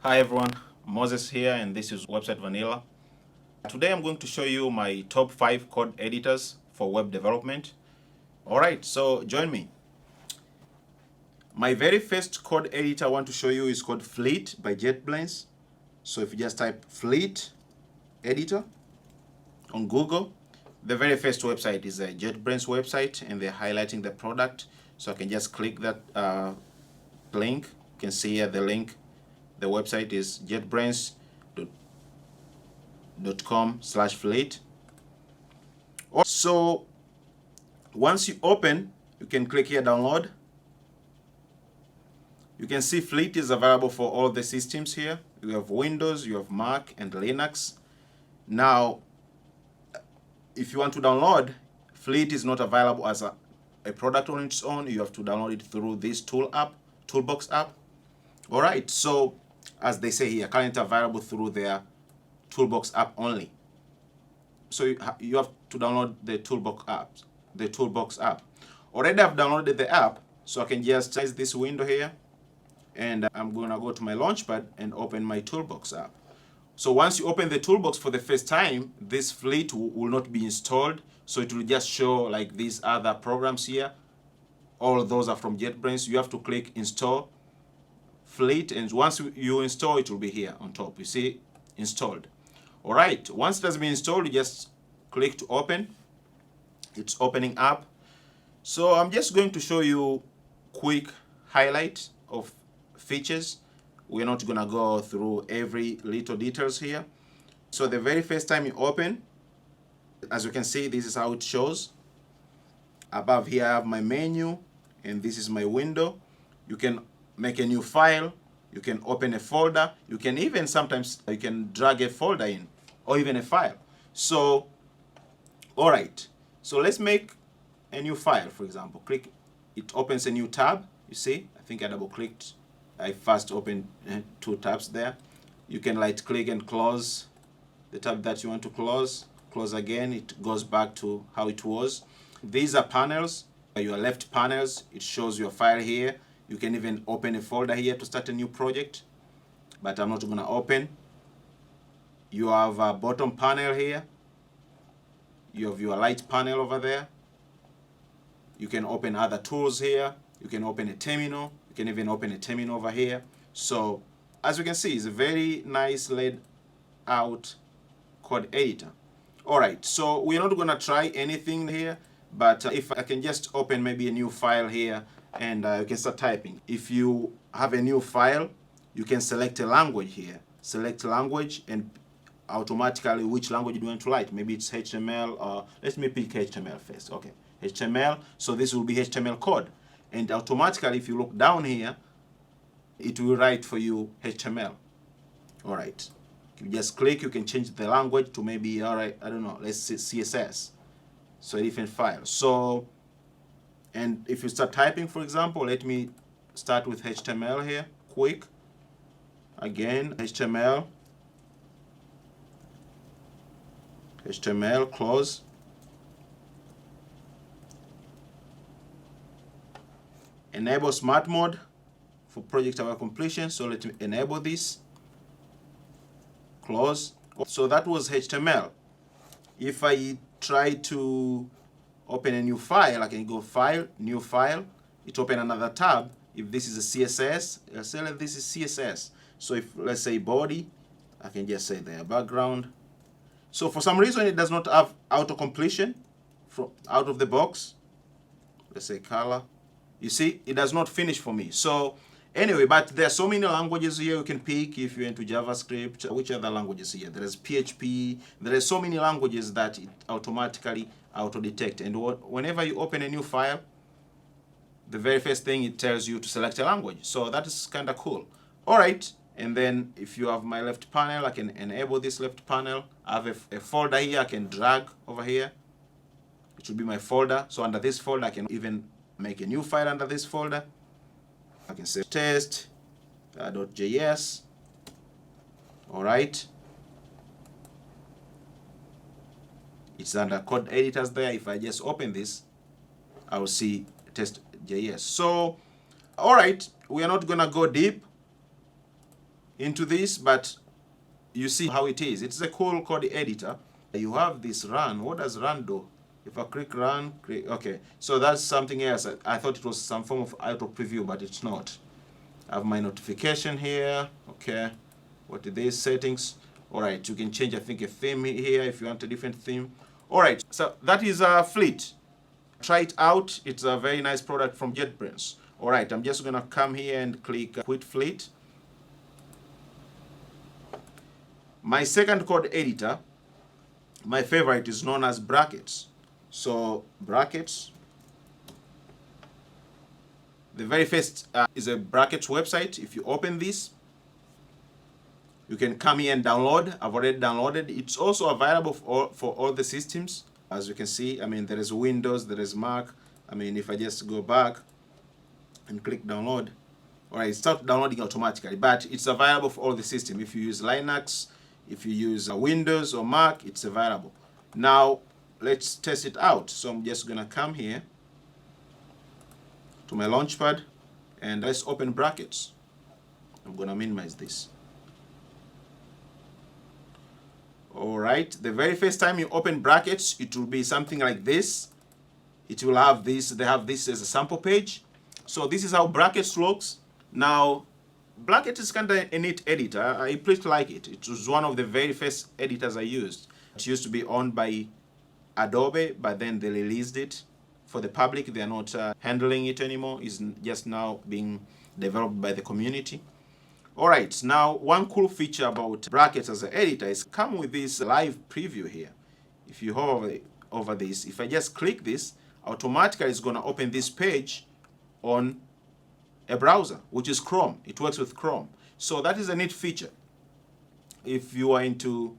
Hi everyone, Moses here and this is Website Vanilla. Today I'm going to show you my top 5 code editors for web development. Alright, so join me. My very first code editor I want to show you is called Fleet by JetBrains. So if you just type Fleet editor on Google, the very first website is a JetBrains website and they're highlighting the product. So I can just click that link. You can see here the link. The website is jetbrains.com/fleet. So once you open, you can click here download. You can see Fleet is available for all the systems here. You have Windows, you have Mac and Linux. Now, if you want to download, Fleet is not available as a product on its own. You have to download it through this Toolbox app. All right, so as they say here, currently available through their Toolbox app only. So you have to download the Toolbox app. Already I've downloaded the app, so I can just size this window here, and I'm gonna go to my Launchpad and open my Toolbox app. So once you open the Toolbox for the first time, this Fleet will not be installed, so it will just show like these other programs here. All of those are from JetBrains. You have to click Install Fleet, and once you install, it will be here on top. You see, installed. All right, once it has been installed, you just click to open. It's opening up. So I'm just going to show you quick highlight of features. We're not gonna go through every little details here. So the very first time you open, as you can see, this is how it shows. Above here I have my menu, and this is my window. You can make a new file, you can open a folder, you can even sometimes you can drag a folder in, or even a file. So, all right, so let's make a new file. For example, click, it opens a new tab. You see, I think I double clicked. I first opened 2 tabs there. You can right click and close the tab that you want to close. Close again, it goes back to how it was. These are panels, your left panels, it shows your file here. You can even open a folder here to start a new project, but I'm not going to open. You have a bottom panel here. You have your light panel over there. You can open other tools here. You can open a terminal. You can even open a terminal over here. So as you can see, it's a very nice laid out code editor. All right, so we're not going to try anything here, but if I can just open maybe a new file here, and you can start typing. If you have a new file, you can select a language here. Select language, and automatically which language you want to write. Maybe it's HTML, or let me pick HTML first. Okay, HTML. So this will be HTML code, and automatically, if you look down here, it will write for you HTML. All right. You just click. You can change the language to maybe, all right, I don't know. Let's say CSS. So a different file. So. And if you start typing, for example, let me start with HTML here, quick. Again, HTML, close. Enable smart mode for project hour completion. So let me enable this, close. So that was HTML. If I try to open a new file, I can go File, New File. It open another tab. If this is a CSS, I'll say that this is CSS. So if, let's say, body, I can just say there, background. So for some reason, it does not have auto-completion from out of the box. Let's say color. You see, it does not finish for me. So anyway, but there are so many languages here you can pick if you're into JavaScript. Which other languages here? There is PHP. There are so many languages that it automatically auto-detect. And whenever you open a new file, the very first thing it tells you to select a language. So that is kind of cool. All right. And then if you have my left panel, I can enable this left panel. I have a folder here I can drag over here. It should be my folder. So under this folder, I can even make a new file under this folder. I can say test.js. All right. It's under code editors there. If I just open this, I will see test.js. So, all right, we are not gonna go deep. into this, but you see how it is. It's a cool code editor. You have this run. What does run do? If I click run, okay. So that's something else. I thought it was some form of auto preview, but it's not. I have my notification here. Okay. What are these settings? All right. You can change, I think, a theme here if you want a different theme. All right. So that is Fleet. Try it out. It's a very nice product from JetBrains. All right. I'm just going to come here and click Quit Fleet. My second code editor, my favorite, is known as Brackets. So Brackets, the very first is a Brackets website. If you open this, you can come here and download. I've already downloaded. It's also available for all the systems. As you can see, I mean, there is Windows, there is Mac. I mean, if I just go back and click download, all right, it starts downloading automatically, but it's available for all the systems. If you use Linux, if you use Windows or Mac, it's available. Now, let's test it out. So I'm just going to come here to my Launchpad and let's open Brackets. I'm going to minimize this. All right, the very first time you open Brackets, it will be something like this. It will have this, they have this as a sample page. So this is how Brackets looks. Now, Brackets is kind of a neat editor. I pretty like it. It was one of the very first editors I used. It used to be owned by Adobe, but then they released it for the public. They are not handling it anymore. It's just now being developed by the community. All right, now one cool feature about Brackets as an editor is come with this live preview here. If you hover over this, if I just click this, automatically it's going to open this page on a browser, which is Chrome. It works with Chrome. So that is a neat feature. If you are into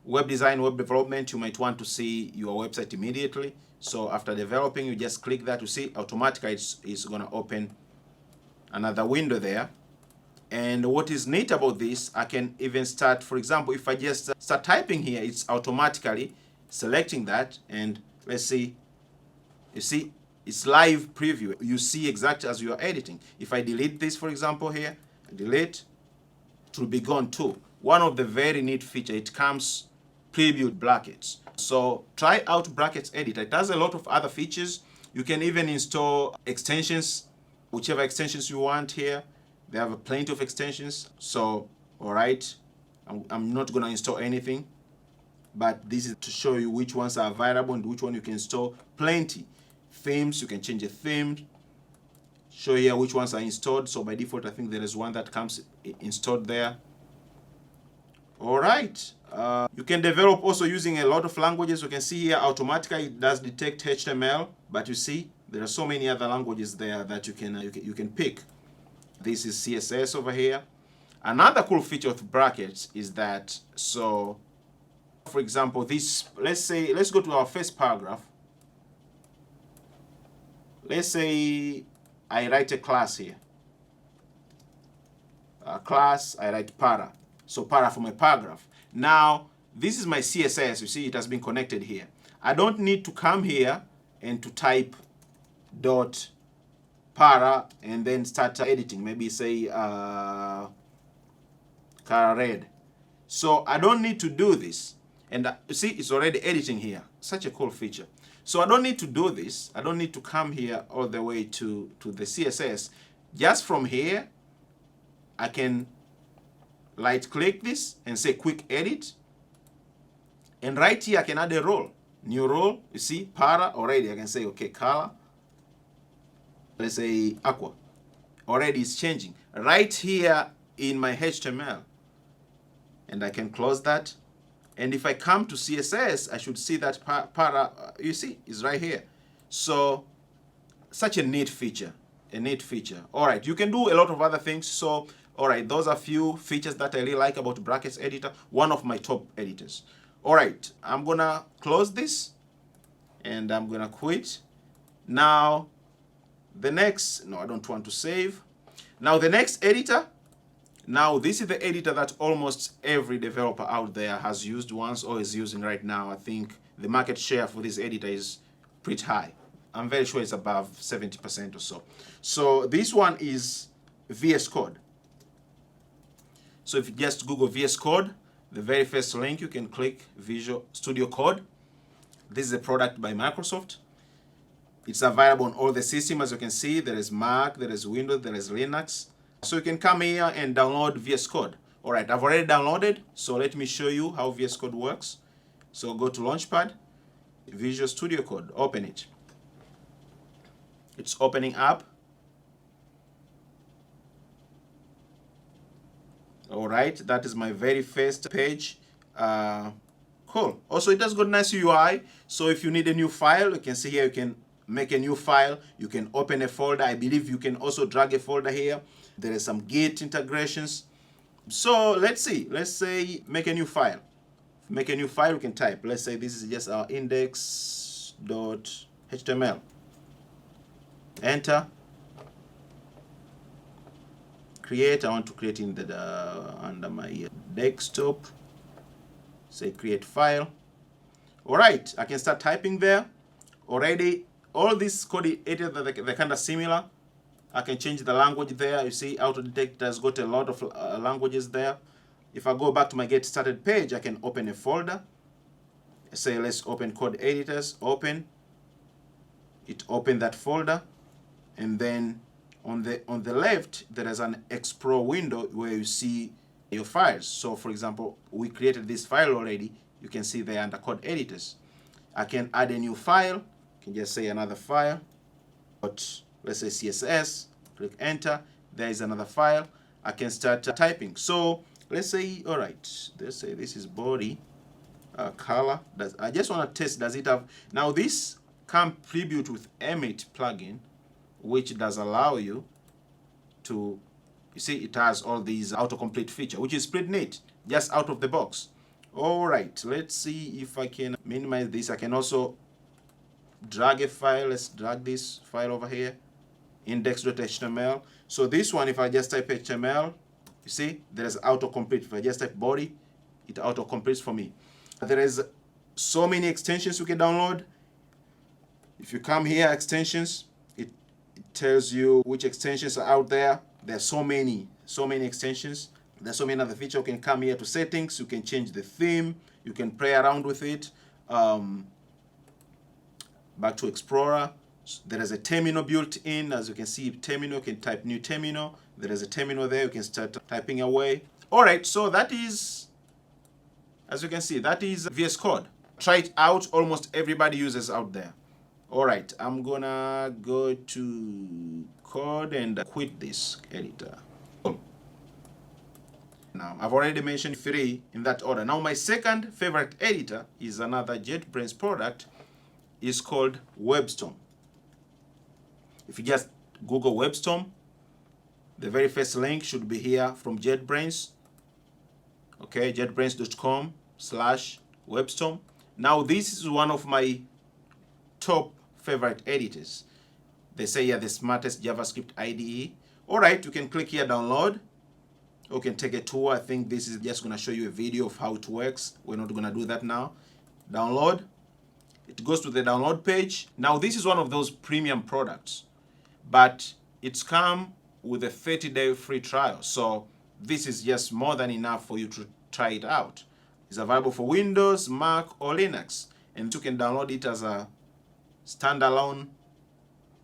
web design, web development, you might want to see your website immediately. So after developing, you just click that to see automatically it's going to open another window there. And what is neat about this, I can even start, for example, if I just start typing here, it's automatically selecting that. And let's see, you see, it's live preview. You see exactly as you are editing. If I delete this, for example, here, delete, it will be gone too. One of the very neat feature, it comes previewed Brackets. So try out Brackets Editor. It has a lot of other features. You can even install extensions, whichever extensions you want here. They have plenty of extensions. So, all right, I'm not going to install anything, but this is to show you which ones are available and which one you can install. Plenty. Themes, you can change a theme. Show here which ones are installed. So by default, I think there is one that comes installed there. All right. You can develop also using a lot of languages. You can see here automatically it does detect HTML, but you see there are so many other languages there that you can pick. This is CSS over here. Another cool feature of Brackets is that, so for example, this, let's go to our first paragraph. Let's say I write a class here. Class, I write para. So para for my paragraph. Now, this is my CSS. You see, it has been connected here. I don't need to come here and to type dot para and then start editing. Maybe say color red. So I don't need to do this. And you see, it's already editing here. Such a cool feature. So I don't need to do this. I don't need to come here all the way to the CSS. Just from here, I can right click this and say quick edit. And right here, I can add a role. New role, you see, para already. I can say, okay, color. Let's say aqua. Already it's changing. Right here in my HTML. And I can close that. And if I come to CSS, I should see that para, you see, is right here. So, such a neat feature, All right, you can do a lot of other things. So, all right, those are few features that I really like about Brackets Editor, one of my top editors. All right, I'm gonna close this and I'm gonna quit. Now, the next, no, I don't want to save. Now, the next editor, now this is the editor that almost every developer out there has used once or is using right now. I think the market share for this editor is pretty high. I'm very sure it's above 70% or so. So this one is VS Code. So if you just Google VS Code, the very first link you can click Visual Studio Code. This is a product by Microsoft. It's available on all the systems. As you can see, there is Mac, there is Windows, there is Linux. So you can come here and download VS Code. All right, I've already downloaded, so let me show you how VS Code works. So go to Launchpad, Visual Studio Code, open it. It's opening up. All right, that is my very first page. Cool. Also, it has got nice UI. So if you need a new file, you can see here, you can make a new file. You can open a folder. I believe you can also drag a folder here. There is some Git integrations. So let's see. Let's say make a new file. Make a new file, we can type. Let's say this is just our index.html. Enter. Create. I want to create in the under my desktop. Say create file. All right, I can start typing there. Already, all these code editors, they're kind of similar. I can change the language there. You see, auto detect has got a lot of languages there. If I go back to my get started page, I can open a folder. Say let's open code editors. Open. It opened that folder, and then on the left there is an explore window where you see your files. So for example, we created this file already. You can see there under code editors. I can add a new file. I can just say another file. But let's say CSS. Click enter. There is another file. I can start typing. So let's say, all right, let's say this is body color. I just want to test, does it have, now this comes prebuilt with Emmet plugin, which does allow you to, you see, it has all these autocomplete feature, which is pretty neat, just out of the box. All right, let's see if I can minimize this. I can also drag a file. Let's drag this file over here, index.html. So this one, if I just type HTML, you see, there is autocomplete. If I just type body, it autocompletes for me. There is so many extensions you can download. If you come here, extensions, it tells you which extensions are out there. There are so many extensions. There's so many other features. You can come here to settings. You can change the theme. You can play around with it. Back to Explorer. There is a terminal built in. As you can see, terminal, you can type new terminal. There is a terminal there. You can start typing away. All right, so that is, as you can see, that is VS Code. Try it out. Almost everybody uses out there. All right, I'm gonna go to code and quit this editor. Now, I've already mentioned 3 in that order. Now, my second favorite editor is another JetBrains product. It's called Webstorm. If you just Google Webstorm, the very first link should be here from JetBrains. Okay, jetbrains.com/Webstorm. Now, this is one of my top favorite editors. They say you're the smartest JavaScript IDE. All right, you can click here, download. You can take a tour. I think this is just going to show you a video of how it works. We're not going to do that now. Download. It goes to the download page. Now, this is one of those premium products, but it's come with a 30-day free trial. So this is just more than enough for you to try it out. It's available for Windows, Mac, or Linux. And you can download it as a standalone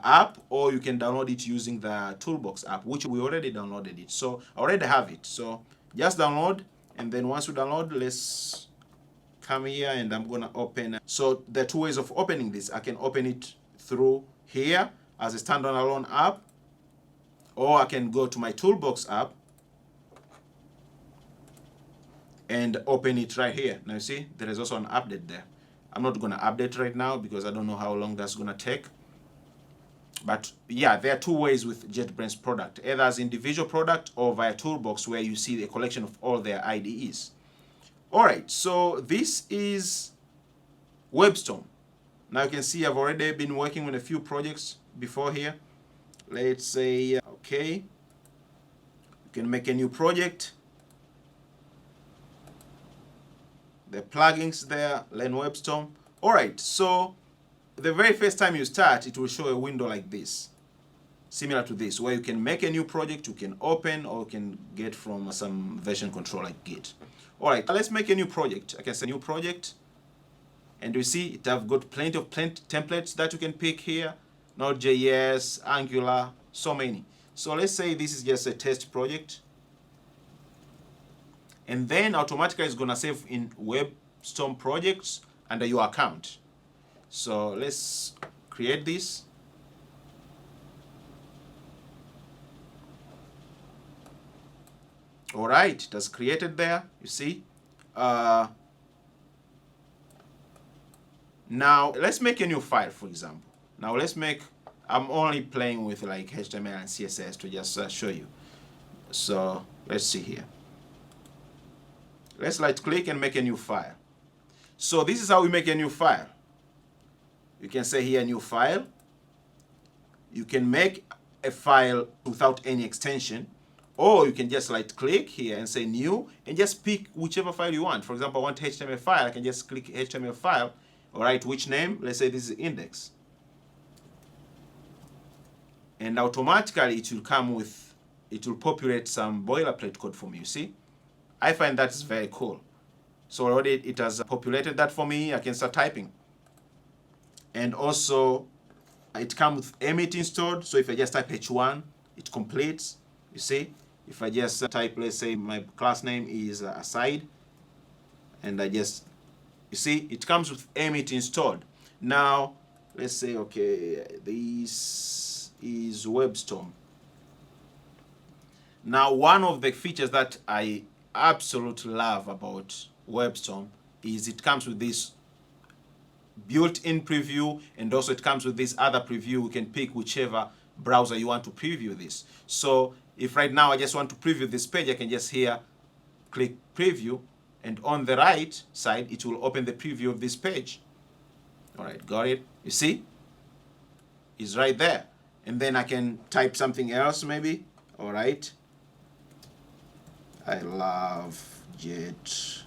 app, or you can download it using the Toolbox app, which we already downloaded it. So I already have it. So just download, and then once you download, let's come here and I'm gonna open. So there are 2 ways of opening this. I can open it through here as a standalone app, or I can go to my Toolbox app and open it right here. Now you see, there is also an update there. I'm not gonna update right now because I don't know how long that's gonna take. But yeah, there are 2 ways with JetBrains product, either as individual product or via Toolbox, where you see the collection of all their IDEs. All right, so this is Webstorm. Now you can see I've already been working on a few projects before here. Let's say, okay, you can make a new project. The plugins there, learn Webstorm. All right, so the very first time you start, it will show a window like this. similar to this, where you can make a new project, you can open, or you can get from some version control like Git. All right, let's make a new project. I can say new project, and you see it have got plenty of templates that you can pick here. Node.js, Angular, so many. So let's say this is just a test project, and then automatically it's gonna save in Webstorm projects under your account. So let's create this. All right, it has created there, you see. Now let's make a new file, for example. Now let's make, I'm only playing with like HTML and CSS to just show you. So let's see here. Let's right click and make a new file. So this is how we make a new file. You can say here new file. You can make a file without any extension, or you can just right click here and say new and just pick whichever file you want. For example, I want HTML file. I can just click HTML file. All right, which name? Let's say this is index. And automatically it will come with, it will populate some boilerplate code for me, you see? I find that's very cool. So already it has populated that for me. I can start typing. And also it comes with Emmet installed. So if I just type h1, it completes, you see? If I just type, let's say my class name is aside, and I just, you see, it comes with Emmet installed. Now, let's say, okay, this is Webstorm. Now, one of the features that I absolutely love about Webstorm is it comes with this built-in preview, and also it comes with this other preview. You can pick whichever browser you want to preview this. So if right now I just want to preview this page, I can just here click preview, and on the right side it will open the preview of this page. All right, got it? You see? It's right there. And then I can type something else maybe. All right. I love JetBrains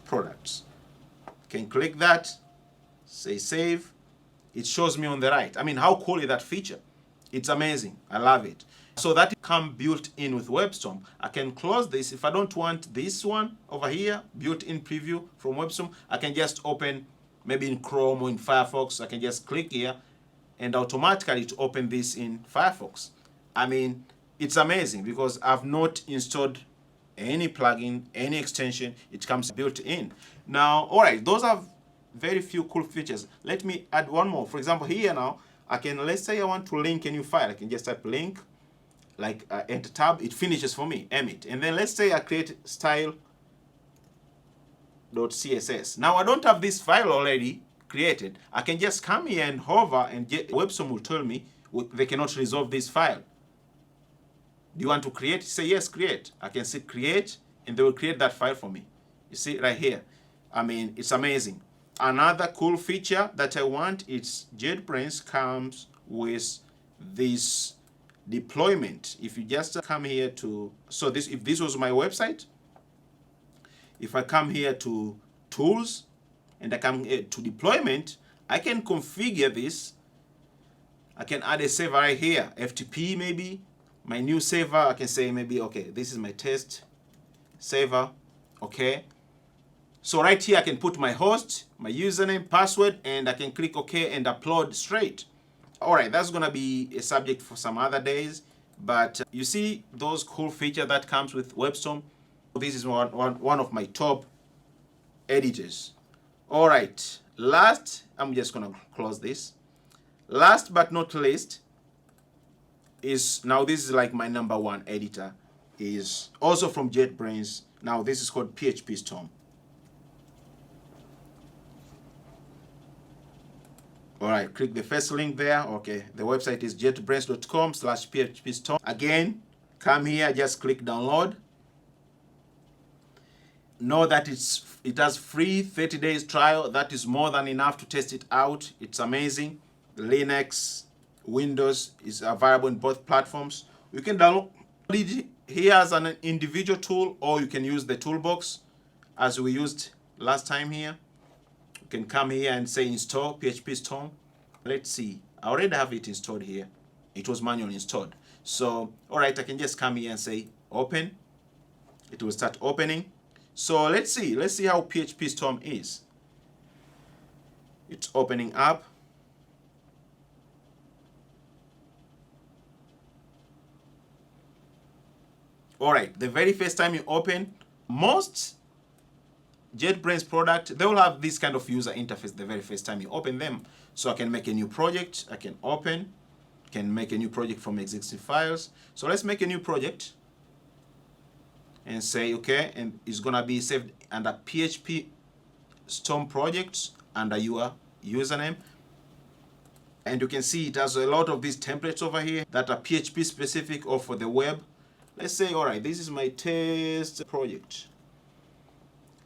products. Can click that, say save. It shows me on the right. I mean, how cool is that feature? It's amazing. I love it. So that come built in with Webstorm. I can close this. If I don't want this one over here, built-in preview from Webstorm, I can just open maybe in Chrome or in Firefox. I can just click here and automatically to open this in Firefox. I mean, it's amazing because I've not installed any plugin, any extension. It comes built in. Now, all right, those are very few cool features. Let me add one more. For example, here now, I can, let's say I want to link a new file. I can just type link, like enter tab. It finishes for me, Emmet. And then let's say I create style.css. Now, I don't have this file already created. I can just come here and hover, and Webstorm will tell me they cannot resolve this file. Do you want to create? Say yes, create. I can say create, and they will create that file for me. You see right here. I mean, it's amazing. Another cool feature that I want is JetBrains comes with this deployment. If you just come here to, so this, if this was my website, if I come here to tools and I come here to deployment, I can configure this. I can add a server right here, FTP maybe. My new server, I can say maybe, okay, this is my test server, okay. So right here, I can put my host, my username, password, and I can click OK and upload straight. All right, that's gonna be a subject for some other days, but you see those cool features that comes with Webstorm. This is one of my top editors. All right, last, I'm just gonna close this. Last but not least, is now this is like my #1 editor, is also from JetBrains. Now this is called PHPStorm. All right, click the first link there. Okay, the website is jetbrains.com/phpstorm. Again, come here, just click download. Know that it has free 30 days trial. That is more than enough to test it out. It's amazing. Linux, Windows is available in both platforms. You can download it here as an individual tool, or you can use the toolbox as we used last time here. You can come here and say install PHPStorm. Let's see. I already have it installed here. It was manually installed. So, all right, I can just come here and say open. It will start opening. So let's see how PHPStorm is. It's opening up. All right, the very first time you open, most JetBrains product, they will have this kind of user interface the very first time you open them. So I can make a new project, I can open, can make a new project from existing files. So let's make a new project and say, okay, and it's gonna be saved under PHPStorm projects under your username. And you can see it has a lot of these templates over here that are PHP specific or for the web. Let's say, all right, this is my test project.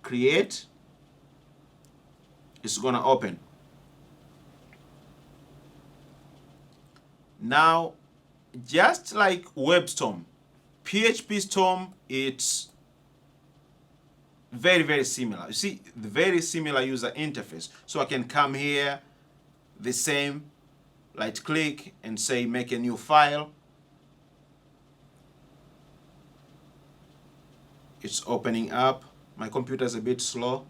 Create. It's gonna open. Now, just like Webstorm, PHPStorm, it's very, very similar. You see, the very similar user interface. So I can come here, the same, right click and say make a new file. It's opening up. My computer is a bit slow.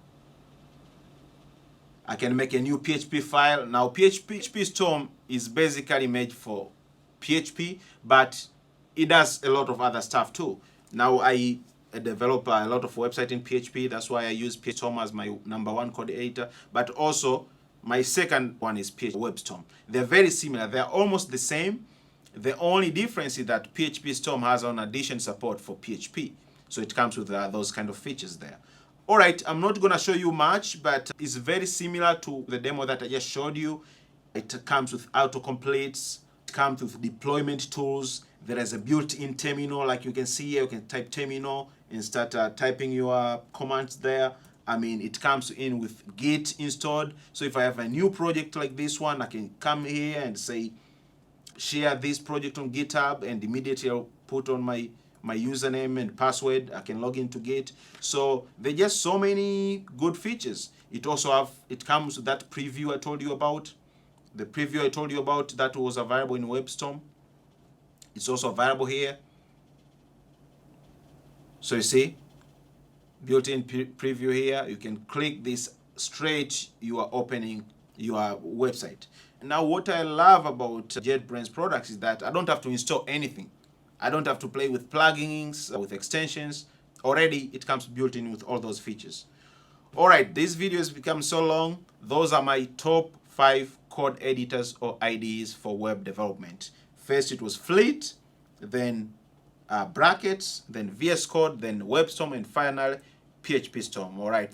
I can make a new PHP file. Now PHPStorm is basically made for PHP, but it does a lot of other stuff too. Now I develop a lot of websites in PHP. That's why I use PHPStorm as my #1 code editor. But also my second one is Webstorm. They're very similar. They're almost the same. The only difference is that PHPStorm has an addition support for PHP. So it comes with those kind of features there. All right, I'm not going to show you much, but it's very similar to the demo that I just showed you. It comes with autocompletes. It comes with deployment tools. There is a built-in terminal, like you can see here. You can type terminal and start typing your commands there. I mean, it comes in with Git installed. So if I have a new project like this one, I can come here and say, share this project on GitHub, and immediately I'll put on my username and password. I can log into Git. So there are just so many good features. It comes with that preview I told you about. The preview I told you about that was available in Webstorm. It's also available here. So you see, built-in preview here. You can click this straight. You are opening your website. Now, what I love about JetBrains products is that I don't have to install anything. I don't have to play with plugins, with extensions. Already, it comes built in with all those features. All right, this video has become so long. Those are my top 5 code editors or IDEs for web development. First, it was Fleet, then Brackets, then VS Code, then Webstorm, and finally, PHPStorm. All right.